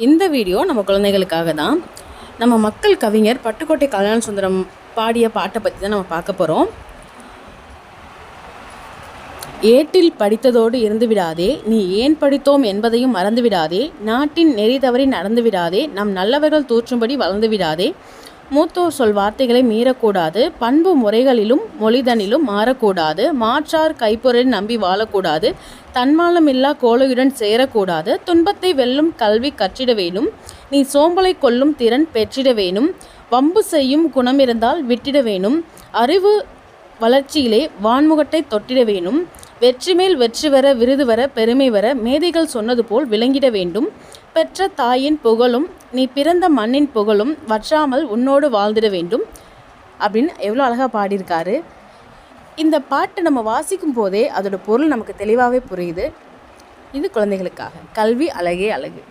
இந்த வீடியோ நம்ம குழந்தைகளுக்காக தான். நம்ம மக்கள் கவிஞர் பட்டுக்கோட்டை கல்யாண சுந்தரம் பாடிய பாட்டை பற்றி தான் நம்ம பார்க்க போகிறோம். ஏட்டில் படித்ததோடு இருந்து விடாதே, நீ ஏன் படித்தோம் என்பதையும் மறந்து விடாதே, நாட்டின் நெறி தவறி நடந்து விடாதே, நம் நல்லவர்கள் தூற்றும்படி வளர்ந்து விடாதே, மூத்தோர் சொல் வார்த்தைகளை மீறக்கூடாது, பண்பு முறைகளிலும் மொழிதனிலும் மாறக்கூடாது, மாற்றார் கைப்பொருள் நம்பி வாழக்கூடாது, தன்மானமில்லா கோழையுடன் சேரக்கூடாது, துன்பத்தை வெல்லும் கல்வி கற்றிட வேணும், நீ சோம்பலை கொல்லும் திறன் பெற்றிட வேணும், வம்பு செய்யும் குணம் இருந்தால் விட்டிட வேணும், அறிவு வளர்ச்சியிலே வான்முகத்தை தொட்டிட வேணும், வெற்றி மேல் வெற்றி வர விருது வர பெருமை வர மேதைகள் சொன்னது போல் விளங்கிட வேண்டும், பெற்ற தாயின் புகழும் நீ பிறந்த மண்ணின் புகழும் வற்றாமல் உன்னோடு வாழ்ந்திட வேண்டும் அப்படின்னு எவ்வளோ அழகாக பாடியிருக்காரு. இந்த பாட்டை நம்ம வாசிக்கும் போதே அதோட பொருள் நமக்கு தெளிவாகவே புரியுது. இது குழந்தைகளுக்காக. கல்வி அழகே அழகு.